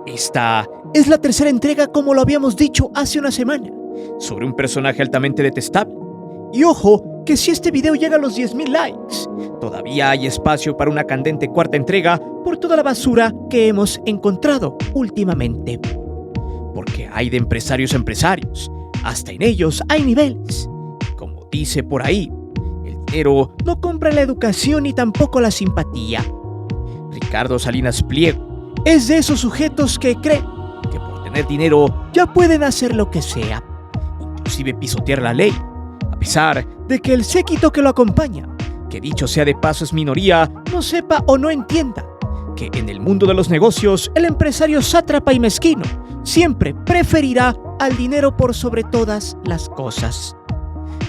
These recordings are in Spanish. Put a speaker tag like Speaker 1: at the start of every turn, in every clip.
Speaker 1: Esta es la tercera entrega, como lo habíamos dicho hace una semana, sobre un personaje altamente detestable. Y ojo, que si este video llega a los 10,000 likes, todavía hay espacio para una candente cuarta entrega por toda la basura que hemos encontrado últimamente. Porque hay de empresarios a empresarios, hasta en ellos hay niveles. Y como dice por ahí, el dinero no compra la educación ni tampoco la simpatía. Ricardo Salinas Pliego es de esos sujetos que creen que por tener dinero ya pueden hacer lo que sea, inclusive pisotear la ley, a pesar de que el séquito que lo acompaña, que dicho sea de paso es minoría, no sepa o no entienda que en el mundo de los negocios el empresario sátrapa y mezquino siempre preferirá al dinero por sobre todas las cosas.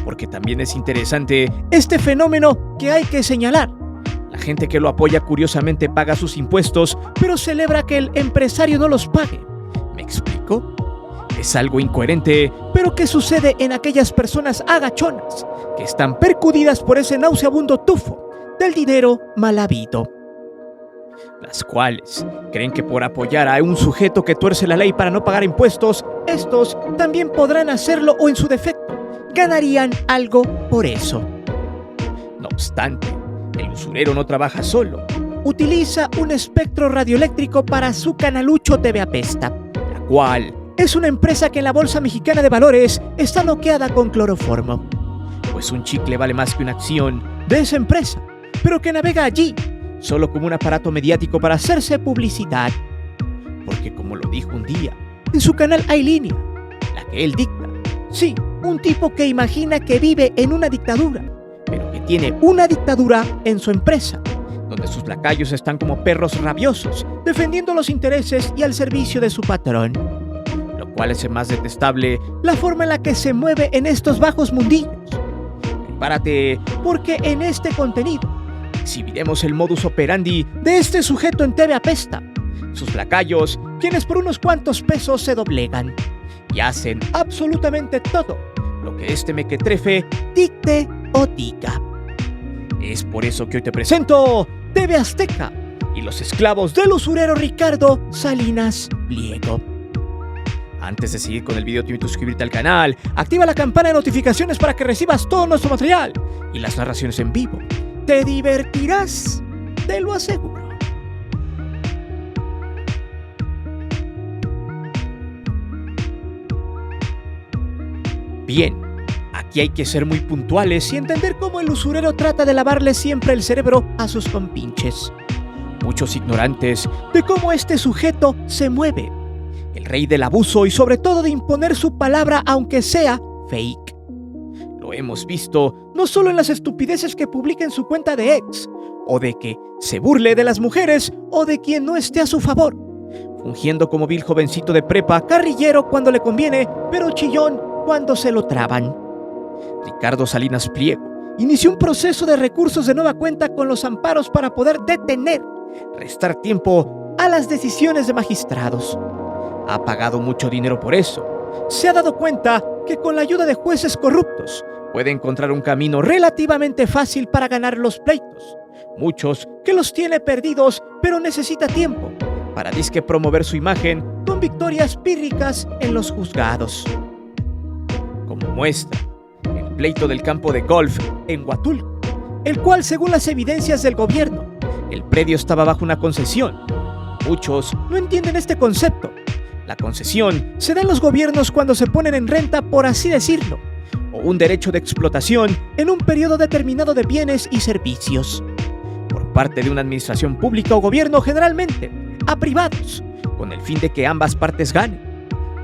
Speaker 1: Porque también es interesante este fenómeno que hay que señalar. La gente que lo apoya curiosamente paga sus impuestos, pero celebra que el empresario no los pague. ¿Me explico? Es algo incoherente, pero que sucede en aquellas personas agachonas que están percudidas por ese nauseabundo tufo del dinero mal habido. Las cuales creen que por apoyar a un sujeto que tuerce la ley para no pagar impuestos, estos también podrán hacerlo o en su defecto ganarían algo por eso. No obstante, el usurero no trabaja solo. Utiliza un espectro radioeléctrico para su canalucho TV Apesta, la cual es una empresa que en la Bolsa Mexicana de Valores está noqueada con cloroformo. Pues un chicle vale más que una acción de esa empresa, pero que navega allí solo como un aparato mediático para hacerse publicidad. Porque como lo dijo un día, en su canal hay línea, la que él dicta. Sí, un tipo que imagina que vive en una dictadura, pero que tiene una dictadura en su empresa, donde sus lacayos están como perros rabiosos, defendiendo los intereses y al servicio de su patrón. Lo cual hace más detestable la forma en la que se mueve en estos bajos mundillos. Prepárate, porque en este contenido exhibiremos el modus operandi de este sujeto en TV Apesta, sus lacayos, quienes por unos cuantos pesos se doblegan y hacen absolutamente todo lo que este mequetrefe dicte o diga. Es por eso que hoy te presento TV Azteca y los esclavos del usurero Ricardo Salinas Pliego. Antes de seguir con el video, te invito a suscribirte al canal, activa la campana de notificaciones para que recibas todo nuestro material y las narraciones en vivo. Te divertirás, te lo aseguro. Bien, aquí hay que ser muy puntuales y entender cómo el usurero trata de lavarle siempre el cerebro a sus compinches. Muchos ignorantes de cómo este sujeto se mueve. El rey del abuso y sobre todo de imponer su palabra aunque sea fake. Lo hemos visto no solo en las estupideces que publica en su cuenta de ex, o de que se burle de las mujeres o de quien no esté a su favor, fungiendo como vil jovencito de prepa, carrillero cuando le conviene, pero chillón cuando se lo traban. Ricardo Salinas Pliego inició un proceso de recursos de nueva cuenta con los amparos para poder detener, restar tiempo a las decisiones de magistrados. Ha pagado mucho dinero por eso. Se ha dado cuenta que con la ayuda de jueces corruptos puede encontrar un camino relativamente fácil para ganar los pleitos. Muchos que los tiene perdidos, pero necesita tiempo para disque promover su imagen con victorias pírricas en los juzgados. Como muestra, el pleito del campo de golf en Huatulco, el cual, según las evidencias del gobierno, el predio estaba bajo una concesión. Muchos no entienden este concepto. La concesión se da en los gobiernos cuando se ponen en renta, por así decirlo, o un derecho de explotación en un periodo determinado de bienes y servicios, por parte de una administración pública o gobierno, generalmente a privados, con el fin de que ambas partes ganen.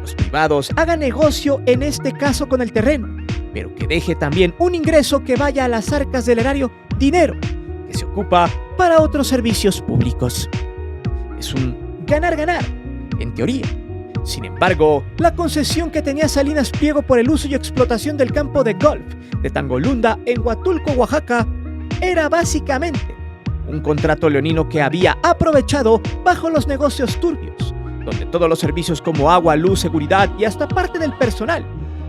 Speaker 1: Los privados hagan negocio, en este caso con el terreno, pero que deje también un ingreso que vaya a las arcas del erario, dinero que se ocupa para otros servicios públicos. Es un ganar-ganar, en teoría. Sin embargo, la concesión que tenía Salinas Pliego por el uso y explotación del campo de golf de Tangolunda en Huatulco, Oaxaca, era básicamente un contrato leonino que había aprovechado bajo los negocios turbios, donde todos los servicios como agua, luz, seguridad y hasta parte del personal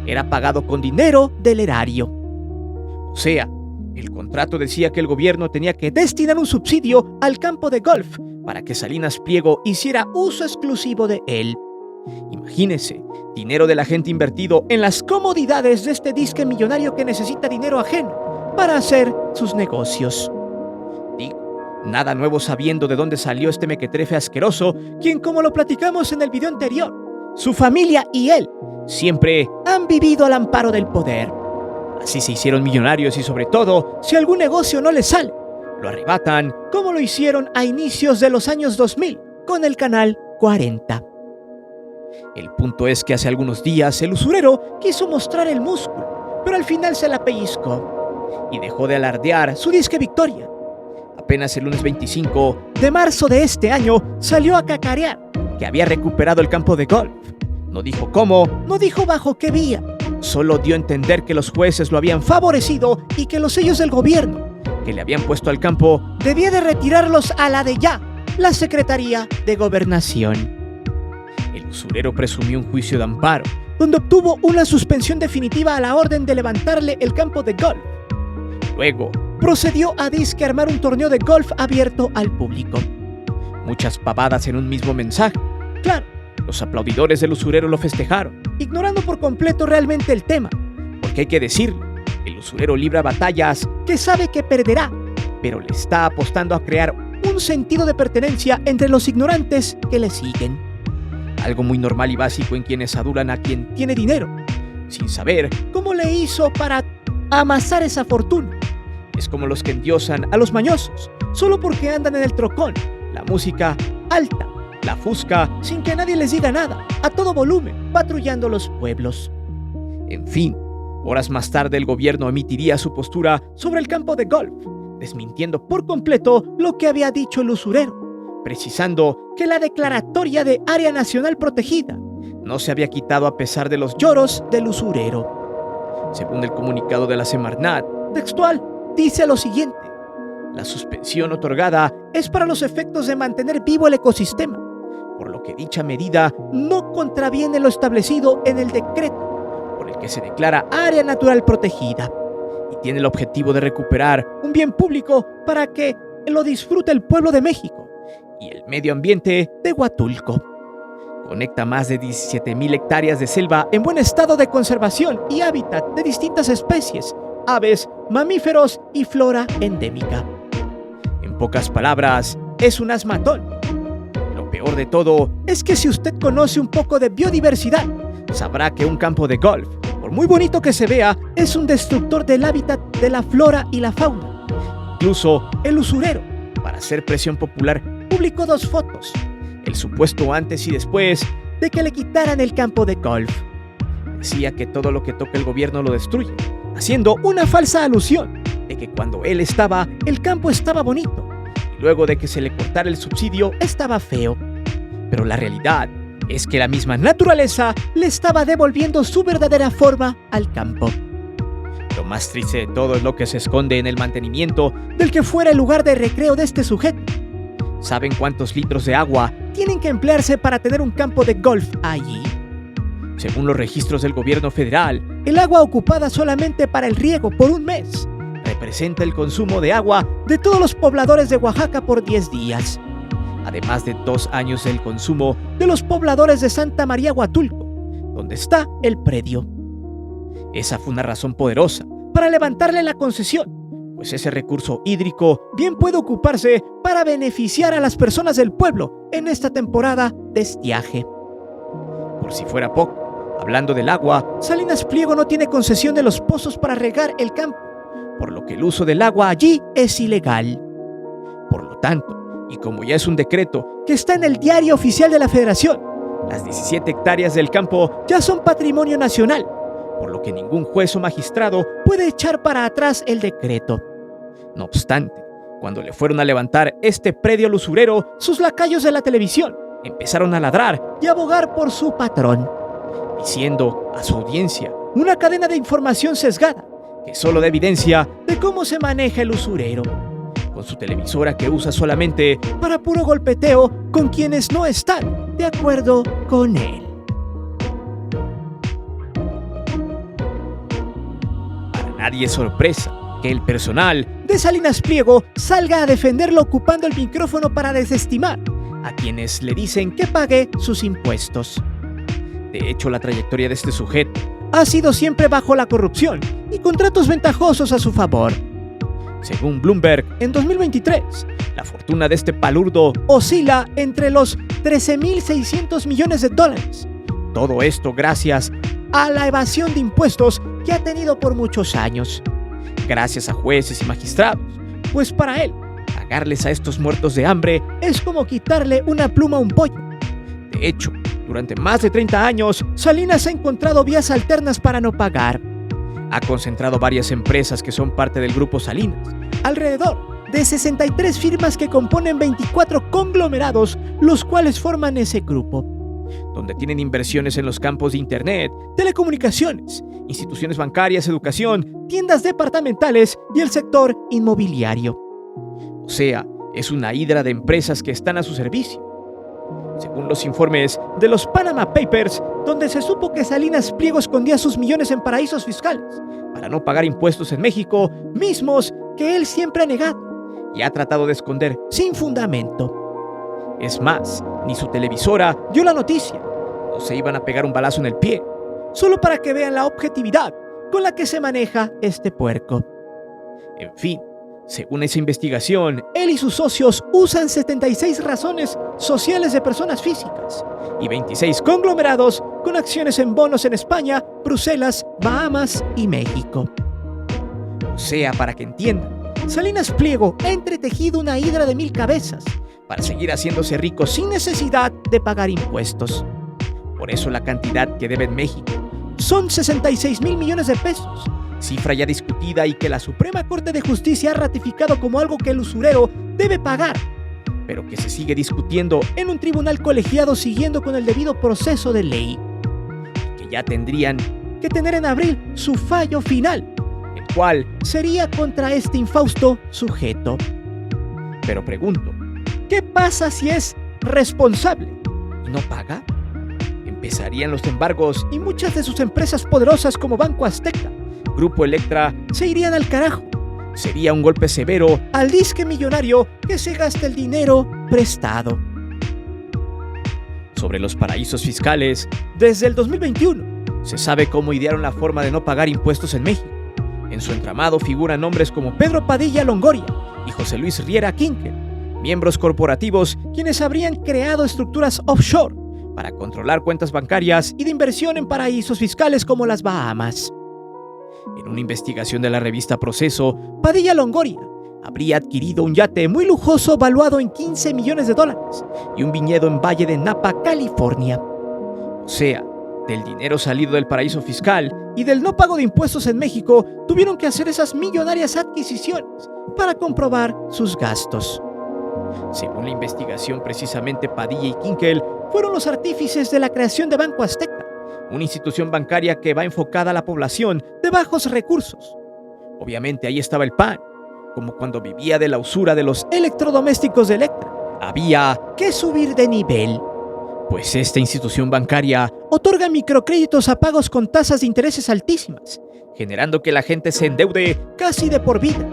Speaker 1: era pagado con dinero del erario. O sea, el contrato decía que el gobierno tenía que destinar un subsidio al campo de golf para que Salinas Pliego hiciera uso exclusivo de él. Imagínese, dinero de la gente invertido en las comodidades de este disque millonario que necesita dinero ajeno para hacer sus negocios. Digo, nada nuevo sabiendo de dónde salió este mequetrefe asqueroso, quien, como lo platicamos en el video anterior, su familia y él siempre han vivido al amparo del poder. Así se hicieron millonarios y, sobre todo, si algún negocio no les sale, lo arrebatan como lo hicieron a inicios de los años 2000 con el Canal 40. El punto es que hace algunos días el usurero quiso mostrar el músculo, pero al final se la pellizcó y dejó de alardear su disque victoria. Apenas el lunes 25 de marzo de este año salió a cacarear que había recuperado el campo de golf. No dijo cómo, no dijo bajo qué vía, solo dio a entender que los jueces lo habían favorecido y que los sellos del gobierno que le habían puesto al campo debía de retirarlos a la de ya, la Secretaría de Gobernación. El usurero presumió un juicio de amparo, donde obtuvo una suspensión definitiva a la orden de levantarle el campo de golf. Luego, procedió a disque armar un torneo de golf abierto al público. Muchas pavadas en un mismo mensaje. Claro, los aplaudidores del usurero lo festejaron, ignorando por completo realmente el tema, porque hay que decirlo, el usurero libra batallas que sabe que perderá, pero le está apostando a crear un sentido de pertenencia entre los ignorantes que le siguen. Algo muy normal y básico en quienes adulan a quien tiene dinero, sin saber cómo le hizo para amasar esa fortuna. Es como los que endiosan a los mañosos, solo porque andan en el trocón, la música alta, la fusca, sin que nadie les diga nada, a todo volumen, patrullando los pueblos. En fin, horas más tarde el gobierno emitiría su postura sobre el campo de golf, desmintiendo por completo lo que había dicho el usurero, precisando que la declaratoria de área nacional protegida no se había quitado a pesar de los lloros del usurero. Según el comunicado de la Semarnat, textual, dice lo siguiente: la suspensión otorgada es para los efectos de mantener vivo el ecosistema, por lo que dicha medida no contraviene lo establecido en el decreto por el que se declara área natural protegida y tiene el objetivo de recuperar un bien público para que lo disfrute el pueblo de México y el medio ambiente de Huatulco. Conecta más de 17,000 hectáreas de selva en buen estado de conservación y hábitat de distintas especies, aves, mamíferos y flora endémica. En pocas palabras, es un asmatón. Lo peor de todo es que si usted conoce un poco de biodiversidad, sabrá que un campo de golf, por muy bonito que se vea, es un destructor del hábitat de la flora y la fauna. Incluso el usurero, para hacer presión popular, publicó 2 fotos, el supuesto antes y después de que le quitaran el campo de golf. Decía que todo lo que toca el gobierno lo destruye, haciendo una falsa alusión de que cuando él estaba, el campo estaba bonito, y luego de que se le cortara el subsidio, estaba feo. Pero la realidad es que la misma naturaleza le estaba devolviendo su verdadera forma al campo. Lo más triste de todo es lo que se esconde en el mantenimiento del que fuera el lugar de recreo de este sujeto. ¿Saben cuántos litros de agua tienen que emplearse para tener un campo de golf allí? Según los registros del gobierno federal, el agua ocupada solamente para el riego por un mes representa el consumo de agua de todos los pobladores de Oaxaca por 10 días, además de 2 años del consumo de los pobladores de Santa María Huatulco, donde está el predio. Esa fue una razón poderosa para levantarle la concesión, pues ese recurso hídrico bien puede ocuparse para beneficiar a las personas del pueblo en esta temporada de estiaje. Por si fuera poco, hablando del agua, Salinas Pliego no tiene concesión de los pozos para regar el campo, por lo que el uso del agua allí es ilegal. Por lo tanto, y como ya es un decreto que está en el Diario Oficial de la Federación, las 17 hectáreas del campo ya son patrimonio nacional, por lo que ningún juez o magistrado puede echar para atrás el decreto. No obstante, cuando le fueron a levantar este predio al usurero, sus lacayos de la televisión empezaron a ladrar y abogar por su patrón, diciendo a su audiencia una cadena de información sesgada que solo da evidencia de cómo se maneja el usurero, con su televisora que usa solamente para puro golpeteo con quienes no están de acuerdo con él. Para nadie es sorpresa que el personal de Salinas Pliego salga a defenderlo ocupando el micrófono para desestimar a quienes le dicen que pague sus impuestos. De hecho, la trayectoria de este sujeto ha sido siempre bajo la corrupción y contratos ventajosos a su favor. Según Bloomberg, en 2023, la fortuna de este palurdo oscila entre los 13.600 millones de dólares. Todo esto gracias a la evasión de impuestos que ha tenido por muchos años. Gracias a jueces y magistrados, pues para él, pagarles a estos muertos de hambre es como quitarle una pluma a un pollo. De hecho, durante más de 30 años, Salinas ha encontrado vías alternas para no pagar. Ha concentrado varias empresas que son parte del Grupo Salinas, alrededor de 63 firmas que componen 24 conglomerados, los cuales forman ese grupo, donde tienen inversiones en los campos de Internet, telecomunicaciones, instituciones bancarias, educación, tiendas departamentales y el sector inmobiliario. O sea, es una hidra de empresas que están a su servicio. Según los informes de los Panama Papers, donde se supo que Salinas Pliego escondía sus millones en paraísos fiscales para no pagar impuestos en México, mismos que él siempre ha negado y ha tratado de esconder sin fundamento. Es más, ni su televisora dio la noticia. No se iban a pegar un balazo en el pie, solo para que vean la objetividad con la que se maneja este puerco. En fin, según esa investigación, él y sus socios usan 76 razones sociales de personas físicas y 26 conglomerados con acciones en bonos en España, Bruselas, Bahamas y México. O sea, para que entiendan, Salinas Pliego ha entretejido una hidra de 1000 cabezas para seguir haciéndose rico sin necesidad de pagar impuestos. Por eso la cantidad que debe en México son 66,000 millones de pesos, cifra ya discutida y que la Suprema Corte de Justicia ha ratificado como algo que el usurero debe pagar, pero que se sigue discutiendo en un tribunal colegiado siguiendo con el debido proceso de ley, que ya tendrían que tener en abril su fallo final, el cual sería contra este infausto sujeto. Pero pregunto, ¿qué pasa si es responsable y no paga? Empezarían los embargos y muchas de sus empresas poderosas como Banco Azteca, Grupo Electra, se irían al carajo. Sería un golpe severo al disque millonario que se gasta el dinero prestado. Sobre los paraísos fiscales, desde el 2021, se sabe cómo idearon la forma de no pagar impuestos en México. En su entramado figuran nombres como Pedro Padilla Longoria y José Luis Riera Kinkel, miembros corporativos quienes habrían creado estructuras offshore para controlar cuentas bancarias y de inversión en paraísos fiscales como las Bahamas. En una investigación de la revista Proceso, Padilla Longoria habría adquirido un yate muy lujoso valuado en 15 millones de dólares y un viñedo en Valle de Napa, California. O sea, del dinero salido del paraíso fiscal y del no pago de impuestos en México, tuvieron que hacer esas millonarias adquisiciones para comprobar sus gastos. Según la investigación, precisamente Padilla y Kinkel fueron los artífices de la creación de Banco Azteca, una institución bancaria que va enfocada a la población de bajos recursos. Obviamente ahí estaba el pan, como cuando vivía de la usura de los electrodomésticos de Electra. Había que subir de nivel, pues esta institución bancaria otorga microcréditos a pagos con tasas de intereses altísimas, generando que la gente se endeude casi de por vida,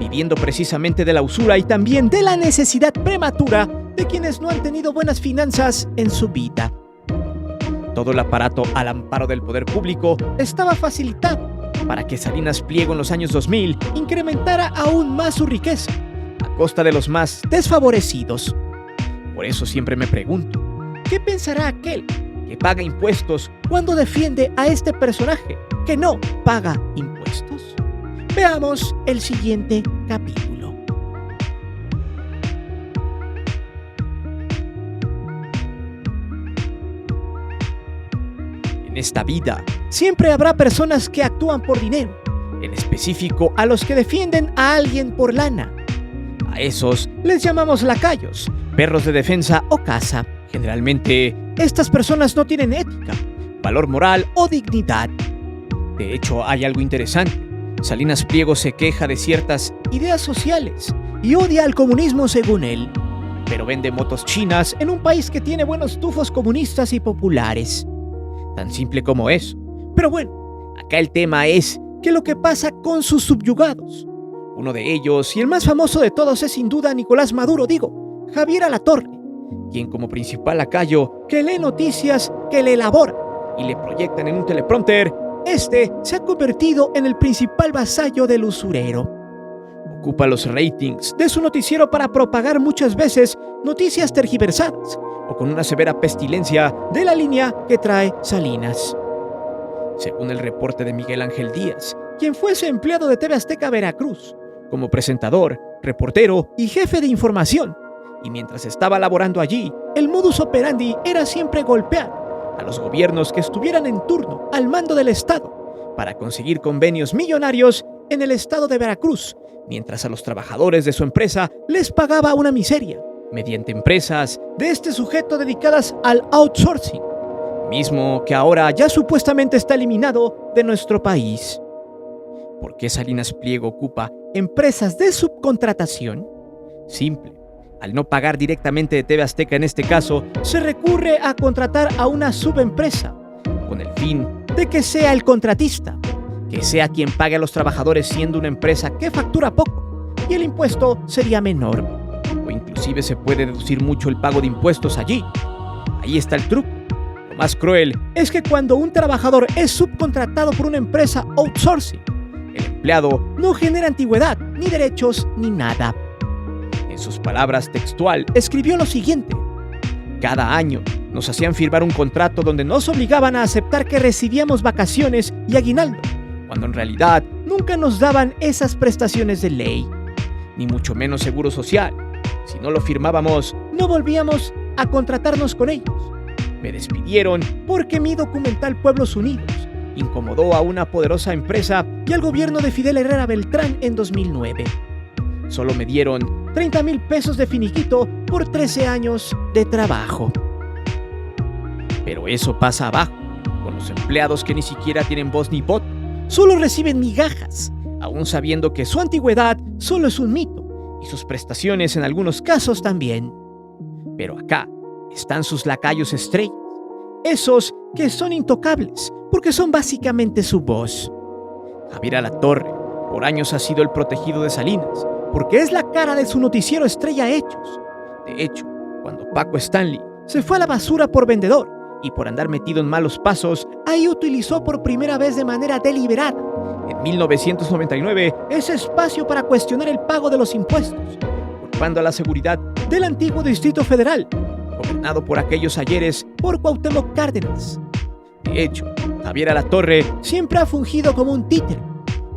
Speaker 1: viviendo precisamente de la usura y también de la necesidad prematura de quienes no han tenido buenas finanzas en su vida. Todo el aparato al amparo del poder público estaba facilitado para que Salinas Pliego en los años 2000 incrementara aún más su riqueza, a costa de los más desfavorecidos. Por eso siempre me pregunto, ¿qué pensará aquel que paga impuestos cuando defiende a este personaje que no paga impuestos? Veamos el siguiente capítulo. En esta vida, siempre habrá personas que actúan por dinero, en específico a los que defienden a alguien por lana. A esos les llamamos lacayos, perros de defensa o caza. Generalmente, estas personas no tienen ética, valor moral o dignidad. De hecho, hay algo interesante. Salinas Pliego se queja de ciertas ideas sociales y odia al comunismo según él, pero vende motos chinas en un país que tiene buenos tufos comunistas y populares. Tan simple como eso. Pero bueno, acá el tema es que lo que pasa con sus subyugados, Uno de ellos, y el más famoso de todos, es sin duda Nicolás Maduro, Javier Alatorre, quien como principal lacayo que lee noticias, que le elabora y le proyectan en un teleprompter, se ha convertido en el principal vasallo del usurero. Ocupa los ratings de su noticiero para propagar muchas veces noticias tergiversadas o con una severa pestilencia de la línea que trae Salinas. Según el reporte de Miguel Ángel Díaz, quien fuese empleado de TV Azteca Veracruz, como presentador, reportero y jefe de información, y mientras estaba laborando allí, el modus operandi era siempre golpear a los gobiernos que estuvieran en turno al mando del Estado para conseguir convenios millonarios en el estado de Veracruz, mientras a los trabajadores de su empresa les pagaba una miseria mediante empresas de este sujeto dedicadas al outsourcing, mismo que ahora ya supuestamente está eliminado de nuestro país. ¿Por qué Salinas Pliego ocupa empresas de subcontratación? Simple. Al no pagar directamente de TV Azteca en este caso, se recurre a contratar a una subempresa, con el fin de que sea el contratista, que sea quien pague a los trabajadores siendo una empresa que factura poco, y el impuesto sería menor. O inclusive se puede deducir mucho el pago de impuestos allí. Ahí está el truco. Lo más cruel es que cuando un trabajador es subcontratado por una empresa outsourcing, el empleado no genera antigüedad, ni derechos, ni nada. En sus palabras textual, escribió lo siguiente: cada año nos hacían firmar un contrato donde nos obligaban a aceptar que recibíamos vacaciones y aguinaldo, cuando en realidad nunca nos daban esas prestaciones de ley, ni mucho menos seguro social. Si no lo firmábamos, no volvíamos a contratarnos con ellos. Me despidieron porque mi documental Pueblos Unidos incomodó a una poderosa empresa y al gobierno de Fidel Herrera Beltrán en 2009. Solo me dieron 30,000 pesos de finiquito por 13 años de trabajo. Pero eso pasa abajo, con los empleados que ni siquiera tienen voz ni voto, solo reciben migajas, aún sabiendo que su antigüedad solo es un mito, y sus prestaciones en algunos casos también. Pero acá están sus lacayos estrellas, esos que son intocables, porque son básicamente su voz. Javier Alatorre por años ha sido el protegido de Salinas, porque es la cara de su noticiero estrella Hechos. De hecho, cuando Paco Stanley se fue a la basura por vendedor y por andar metido en malos pasos, ahí utilizó por primera vez de manera deliberada, en 1999, ese espacio para cuestionar el pago de los impuestos, culpando a la seguridad del antiguo Distrito Federal, gobernado por aquellos ayeres por Cuauhtémoc Cárdenas. De hecho, Javier Alatorre siempre ha fungido como un títere,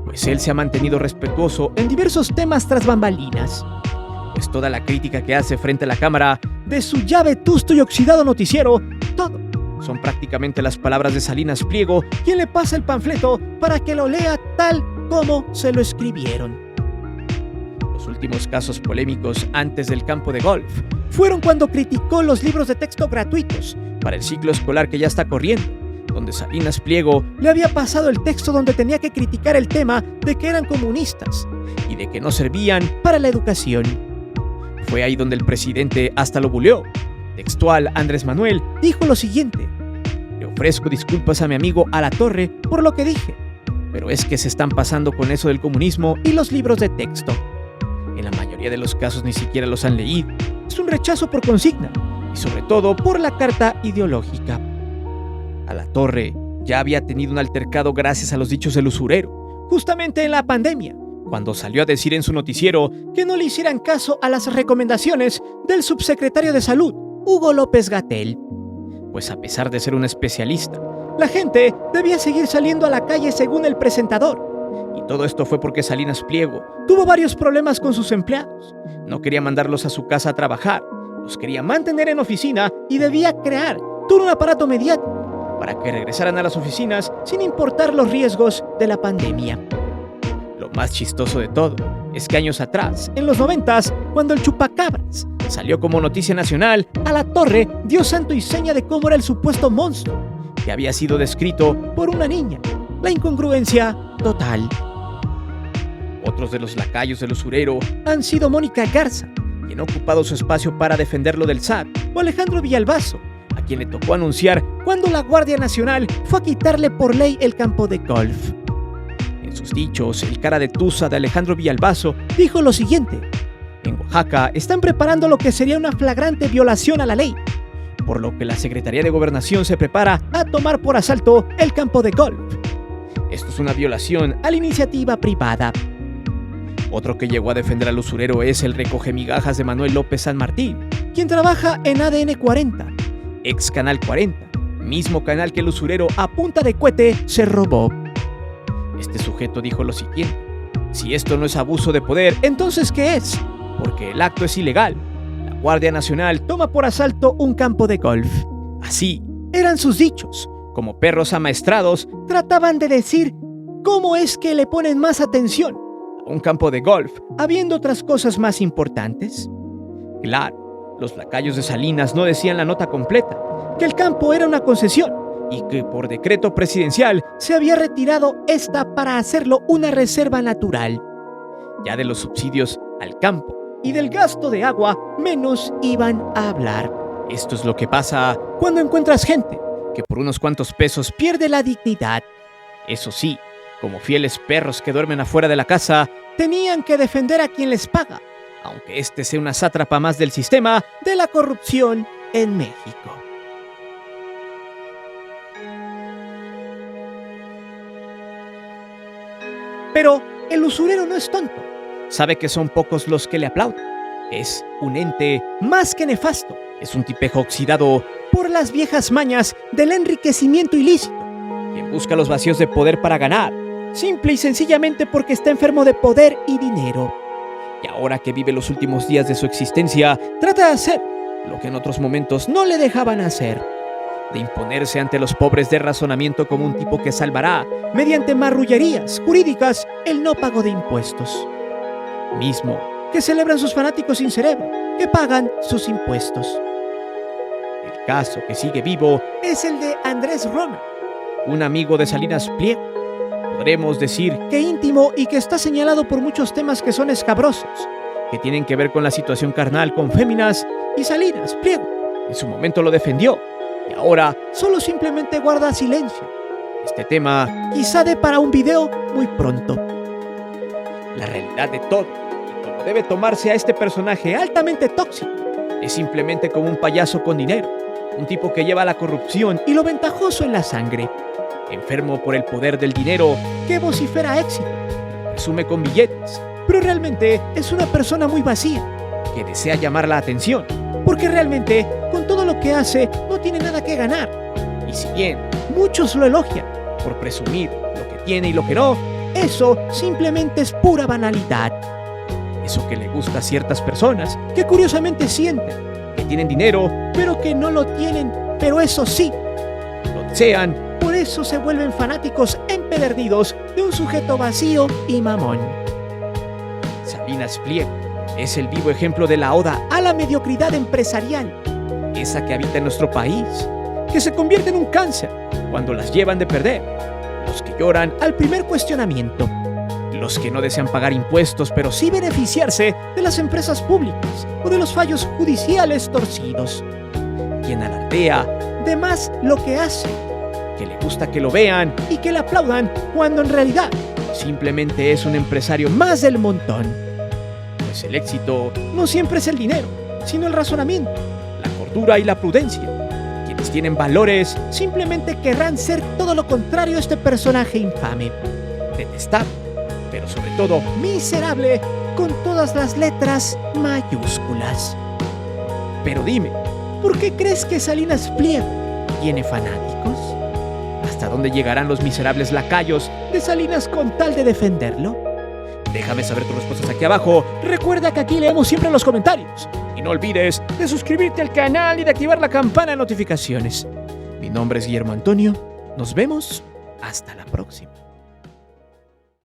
Speaker 1: pues él se ha mantenido respetuoso en diversos temas tras bambalinas, pues toda la crítica que hace frente a la cámara de su ya vetusto y oxidado noticiero, todo son prácticamente las palabras de Salinas Pliego, quien le pasa el panfleto para que lo lea tal como se lo escribieron. Los últimos casos polémicos antes del campo de golf fueron cuando criticó los libros de texto gratuitos para el ciclo escolar que ya está corriendo, donde Salinas Pliego le había pasado el texto donde tenía que criticar el tema de que eran comunistas y de que no servían para la educación. Fue ahí donde el presidente hasta lo buleó. Textual, Andrés Manuel dijo lo siguiente: le ofrezco disculpas a mi amigo Alatorre por lo que dije, pero es que se están pasando con eso del comunismo y los libros de texto. En la mayoría de los casos ni siquiera los han leído. Es un rechazo por consigna y sobre todo por la carta ideológica. Alatorre ya había tenido un altercado gracias a los dichos del usurero, justamente en la pandemia, cuando salió a decir en su noticiero que no le hicieran caso a las recomendaciones del subsecretario de Salud, Hugo López-Gatell. Pues a pesar de ser un especialista, la gente debía seguir saliendo a la calle según el presentador. Y todo esto fue porque Salinas Pliego tuvo varios problemas con sus empleados. No quería mandarlos a su casa a trabajar, los quería mantener en oficina y debía crear todo un aparato mediático para que regresaran a las oficinas sin importar los riesgos de la pandemia. Lo más chistoso de todo es que años atrás, en los 90s, cuando el chupacabras salió como noticia nacional, Alatorre dio santo y seña de cómo era el supuesto monstruo que había sido descrito por una niña. La incongruencia total. Otros de los lacayos del usurero han sido Mónica Garza, quien ha ocupado su espacio para defenderlo del SAT, o Alejandro Villalbazo, a quien le tocó anunciar cuando la Guardia Nacional fue a quitarle por ley el campo de golf. En sus dichos, el cara de tusa de Alejandro Villalbazo dijo lo siguiente: en Oaxaca están preparando lo que sería una flagrante violación a la ley, por lo que la Secretaría de Gobernación se prepara a tomar por asalto el campo de golf. Esto es una violación a la iniciativa privada. Otro que llegó a defender al usurero es el recogemigajas de Manuel López San Martín, quien trabaja en ADN 40, ex Canal 40, mismo canal que el usurero a punta de cohete se robó. Este sujeto dijo lo siguiente: si esto no es abuso de poder, ¿entonces qué es? Porque el acto es ilegal. La Guardia Nacional toma por asalto un campo de golf. Así eran sus dichos. Como perros amaestrados, trataban de decir cómo es que le ponen más atención a un campo de golf, habiendo otras cosas más importantes. Claro, los lacayos de Salinas no decían la nota completa, que el campo era una concesión y que por decreto presidencial se había retirado esta para hacerlo una reserva natural. Ya de los subsidios al campo y del gasto de agua menos iban a hablar. Esto es lo que pasa cuando encuentras gente que por unos cuantos pesos pierde la dignidad. Eso sí, como fieles perros que duermen afuera de la casa, tenían que defender a quien les paga, aunque este sea una sátrapa más del sistema de la corrupción en México. Pero el usurero no es tonto. Sabe que son pocos los que le aplauden. Es un ente más que nefasto. Es un tipejo oxidado por las viejas mañas del enriquecimiento ilícito, quien busca los vacíos de poder para ganar, simple y sencillamente porque está enfermo de poder y dinero. Y ahora que vive los últimos días de su existencia, trata de hacer lo que en otros momentos no le dejaban hacer: de imponerse ante los pobres de razonamiento como un tipo que salvará, mediante marrullerías jurídicas, el no pago de impuestos. Mismo que celebran sus fanáticos sin cerebro, que pagan sus impuestos. El caso que sigue vivo es el de Andrés Romer, un amigo de Salinas Pliego. Podremos decir que íntimo y que está señalado por muchos temas que son escabrosos, que tienen que ver con la situación carnal con féminas, y Salinas Pliego en su momento lo defendió y ahora solo simplemente guarda silencio. Este tema quizá dé para un video muy pronto. La realidad de todo, y como debe tomarse a este personaje altamente tóxico, es simplemente como un payaso con dinero, un tipo que lleva la corrupción y lo ventajoso en la sangre, enfermo por el poder del dinero, que vocifera éxito, presume con billetes, pero realmente es una persona muy vacía, que desea llamar la atención, porque realmente con todo lo que hace no tiene nada que ganar. Y si bien muchos lo elogian por presumir lo que tiene y lo que no, eso simplemente es pura banalidad. Eso que le gusta a ciertas personas, que curiosamente sienten que tienen dinero, pero que no lo tienen, pero eso sí, lo desean, por eso se vuelven fanáticos empedernidos de un sujeto vacío y mamón. Salinas Pliego es el vivo ejemplo de la oda a la mediocridad empresarial, esa que habita en nuestro país, que se convierte en un cáncer cuando las llevan de perder, los que lloran al primer cuestionamiento, los que no desean pagar impuestos pero sí beneficiarse de las empresas públicas o de los fallos judiciales torcidos, quien alardea de más lo que hace, que le gusta que lo vean y que le aplaudan cuando en realidad simplemente es un empresario más del montón. Pues el éxito no siempre es el dinero, sino el razonamiento, la cordura y la prudencia. Quienes tienen valores simplemente querrán ser todo lo contrario a este personaje infame, detestable, pero sobre todo miserable con todas las letras mayúsculas. Pero dime, ¿por qué crees que Salinas Pliego tiene fanáticos? ¿Hasta dónde llegarán los miserables lacayos de Salinas con tal de defenderlo? Déjame saber tus respuestas aquí abajo. Recuerda que aquí leemos siempre los comentarios. Y no olvides de suscribirte al canal y de activar la campana de notificaciones. Mi nombre es Guillermo Antonio. Nos vemos hasta la próxima.